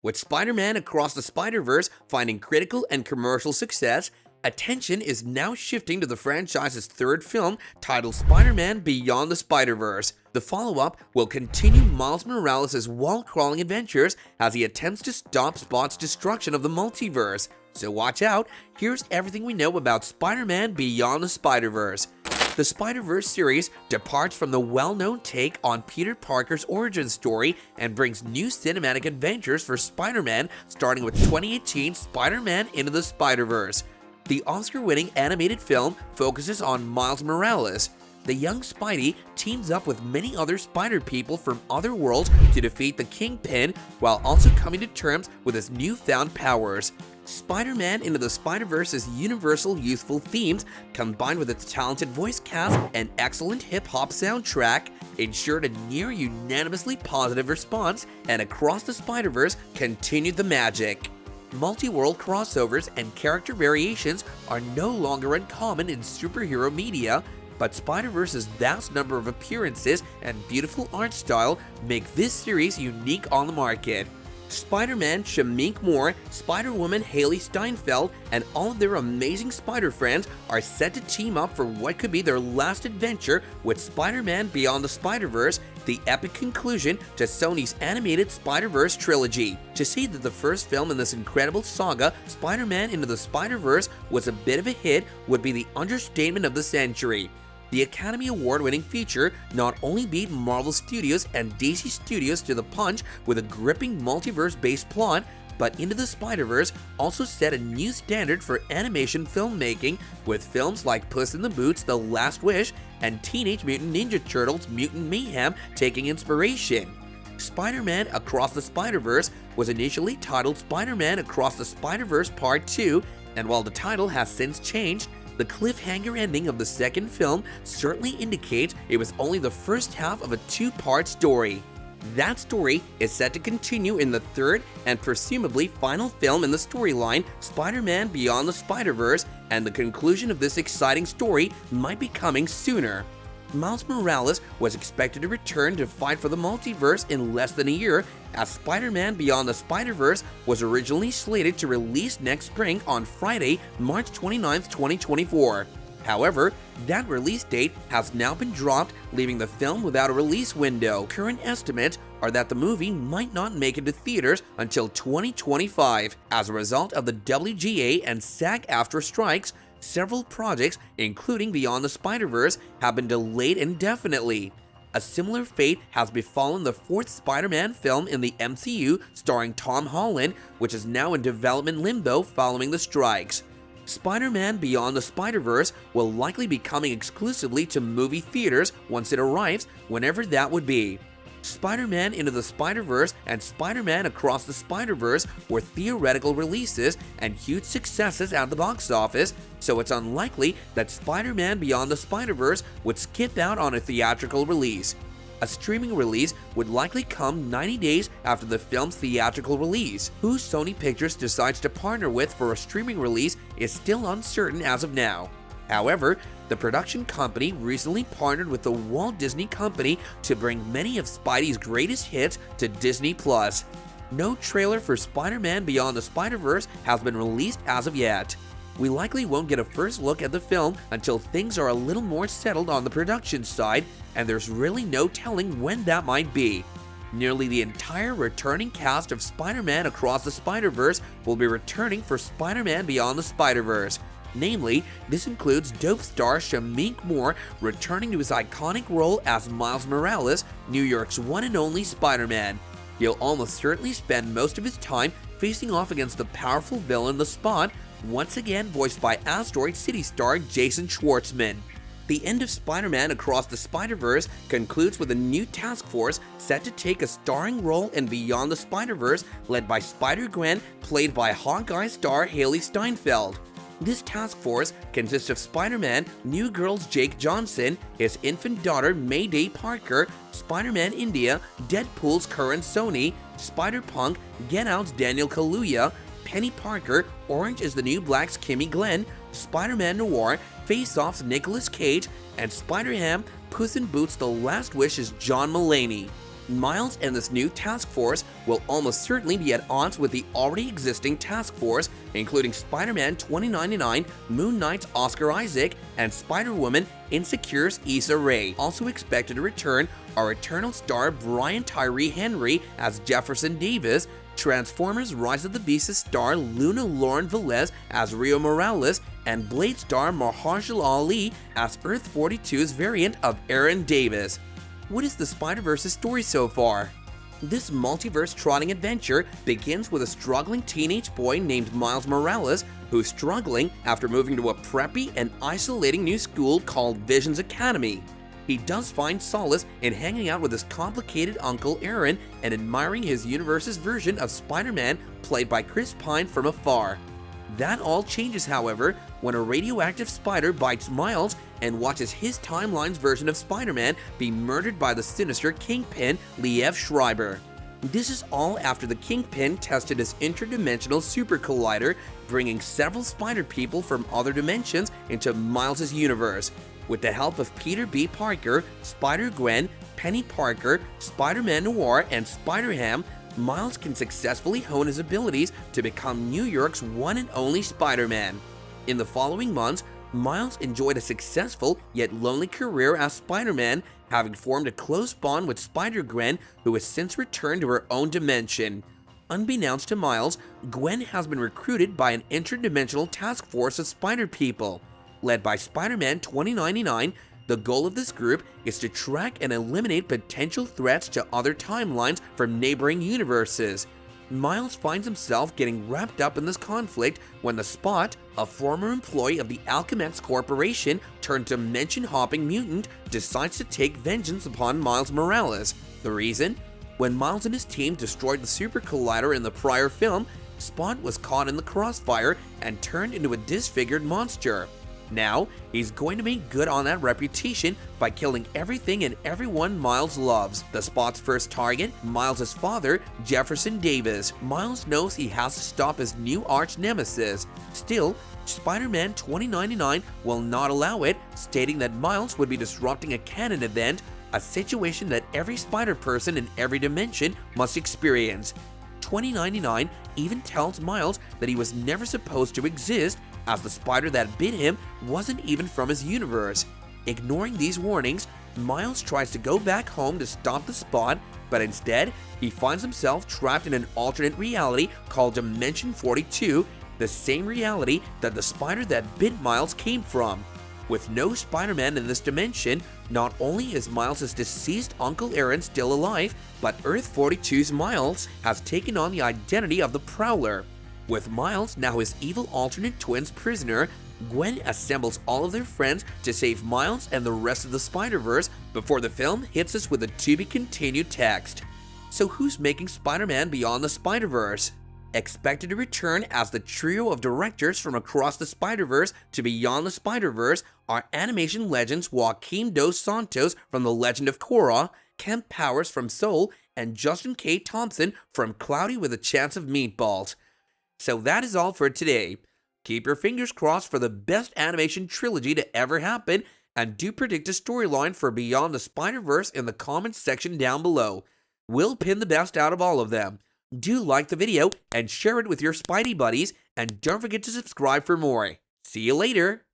With Spider-Man Across the Spider-Verse finding critical and commercial success, attention is now shifting to the franchise's third film titled Spider-Man Beyond the Spider-Verse. The follow-up will continue Miles Morales' wall-crawling adventures as he attempts to stop Spot's destruction of the multiverse. So watch out, here's everything we know about Spider-Man Beyond the Spider-Verse. The Spider-Verse series departs from the well-known take on Peter Parker's origin story and brings new cinematic adventures for Spider-Man, starting with 2018 Spider-Man Into the Spider-Verse. The Oscar-winning animated film focuses on Miles Morales. The young Spidey teams up with many other Spider people from other worlds to defeat the Kingpin while also coming to terms with his newfound powers. Spider-Man Into the Spider-Verse's universal youthful themes, combined with its talented voice cast and excellent hip-hop soundtrack, ensured a near-unanimously positive response, and Across the Spider-Verse continued the magic. Multi-world crossovers and character variations are no longer uncommon in superhero media, but Spider-Verse's vast number of appearances and beautiful art style make this series unique on the market. Spider-Man Shameik Moore, Spider-Woman Hailee Steinfeld, and all of their amazing Spider friends are set to team up for what could be their last adventure with Spider-Man Beyond the Spider-Verse, the epic conclusion to Sony's animated Spider-Verse trilogy. To say that the first film in this incredible saga, Spider-Man Into the Spider-Verse, was a bit of a hit would be the understatement of the century. The Academy Award-winning feature not only beat Marvel Studios and DC Studios to the punch with a gripping multiverse-based plot, but Into the Spider-Verse also set a new standard for animation filmmaking, with films like Puss in the Boots: The Last Wish and Teenage Mutant Ninja Turtles: Mutant Mayhem taking inspiration. Spider-Man Across the Spider-Verse was initially titled Spider-Man Across the Spider-Verse Part 2, and while the title has since changed, the cliffhanger ending of the second film certainly indicates it was only the first half of a two-part story. That story is set to continue in the third and presumably final film in the storyline, Spider-Man Beyond the Spider-Verse, and the conclusion of this exciting story might be coming sooner. Miles Morales was expected to return to fight for the multiverse in less than a year, as Spider-Man Beyond the Spider-Verse was originally slated to release next spring on Friday, March 29, 2024. However, that release date has now been dropped, leaving the film without a release window. Current estimates are that the movie might not make it to theaters until 2025. As a result of the WGA and SAG-AFTRA strikes, several projects, including Beyond the Spider-Verse, have been delayed indefinitely. A similar fate has befallen the fourth Spider-Man film in the MCU starring Tom Holland, which is now in development limbo following the strikes. Spider-Man Beyond the Spider-Verse will likely be coming exclusively to movie theaters once it arrives, whenever that would be. Spider-Man Into the Spider-Verse and Spider-Man Across the Spider-Verse were theoretical releases and huge successes at the box office, so it's unlikely that Spider-Man Beyond the Spider-Verse would skip out on a theatrical release. A streaming release would likely come 90 days after the film's theatrical release. Who Sony Pictures decides to partner with for a streaming release is still uncertain as of now. However, the production company recently partnered with the Walt Disney Company to bring many of Spidey's greatest hits to Disney+. No trailer for Spider-Man Beyond the Spider-Verse has been released as of yet. We likely won't get a first look at the film until things are a little more settled on the production side, and there's really no telling when that might be. Nearly the entire returning cast of Spider-Man Across the Spider-Verse will be returning for Spider-Man Beyond the Spider-Verse. Namely, this includes dope star Shameik Moore returning to his iconic role as Miles Morales, New York's one and only Spider-Man. He'll almost certainly spend most of his time facing off against the powerful villain The Spot, once again voiced by Asteroid City star Jason Schwartzman. The end of Spider-Man Across the Spider-Verse concludes with a new task force set to take a starring role in Beyond the Spider-Verse, led by Spider-Gwen, played by Hawkeye star Hailee Steinfeld. This task force consists of Spider-Man New Girl's Jake Johnson, his infant daughter Mayday Parker, Spider-Man India, Deadpool's Karan Soni, Spider-Punk, Get Out's Daniel Kaluuya, Penny Parker, Orange is the New Black's Kimmy Glenn, Spider-Man Noir, Face Off's Nicolas Cage, and Spider-Ham, Puss in Boots: The Last Wish's John Mulaney. Miles and this new task force will almost certainly be at odds with the already existing task force, including Spider-Man 2099, Moon Knight's Oscar Isaac, and Spider-Woman Insecure's Issa Rae. Also expected to return are Eternal star Brian Tyree Henry as Jefferson Davis, Transformers Rise of the Beasts star Luna Lauren Velez as Rio Morales, and Blade star Mahershala Ali as Earth-42's variant of Aaron Davis. What is the Spider-Verse's story so far? This multiverse-trotting adventure begins with a struggling teenage boy named Miles Morales who's struggling after moving to a preppy and isolating new school called Visions Academy. He does find solace in hanging out with his complicated uncle Aaron and admiring his universe's version of Spider-Man played by Chris Pine from afar. That all changes, however, when a radioactive spider bites Miles and watches his timeline's version of Spider-Man be murdered by the sinister Kingpin, Liev Schreiber. This is all after the Kingpin tested his interdimensional super collider, bringing several spider people from other dimensions into Miles' universe. With the help of Peter B. Parker, Spider-Gwen, Penny Parker, Spider-Man Noir, and Spider-Ham, Miles can successfully hone his abilities to become New York's one and only Spider-Man. In the following months, Miles enjoyed a successful yet lonely career as Spider-Man, having formed a close bond with Spider-Gwen, who has since returned to her own dimension. Unbeknownst to Miles, Gwen has been recruited by an interdimensional task force of spider people. Led by Spider-Man 2099, the goal of this group is to track and eliminate potential threats to other timelines from neighboring universes. Miles finds himself getting wrapped up in this conflict when the Spot, a former employee of the Alchemax Corporation turned dimension-hopping mutant, decides to take vengeance upon Miles Morales. The reason? When Miles and his team destroyed the Super Collider in the prior film, Spot was caught in the crossfire and turned into a disfigured monster. Now, he's going to make good on that reputation by killing everything and everyone Miles loves. The Spot's first target, Miles' father, Jefferson Davis. Miles knows he has to stop his new arch-nemesis. Still, Spider-Man 2099 will not allow it, stating that Miles would be disrupting a canon event, a situation that every Spider-Person in every dimension must experience. 2099 even tells Miles that he was never supposed to exist, as the spider that bit him wasn't even from his universe. Ignoring these warnings, Miles tries to go back home to stop the Spot, but instead, he finds himself trapped in an alternate reality called Dimension 42, the same reality that the spider that bit Miles came from. With no Spider-Man in this dimension, not only is Miles' deceased Uncle Aaron still alive, but Earth-42's Miles has taken on the identity of the Prowler. With Miles now his evil alternate twin's prisoner, Gwen assembles all of their friends to save Miles and the rest of the Spider-Verse before the film hits us with a to-be-continued text. So who's making Spider-Man Beyond the Spider-Verse? Expected to return as the trio of directors from across the Spider-Verse to Beyond the Spider-Verse are animation legends Joaquim Dos Santos from The Legend of Korra, Kemp Powers from Soul, and Justin K. Thompson from Cloudy with a Chance of Meatballs. So that is all for today. Keep your fingers crossed for the best animation trilogy to ever happen, and do predict a storyline for Beyond the Spider-Verse in the comments section down below. We'll pin the best out of all of them. Do like the video and share it with your Spidey buddies, and don't forget to subscribe for more. See you later!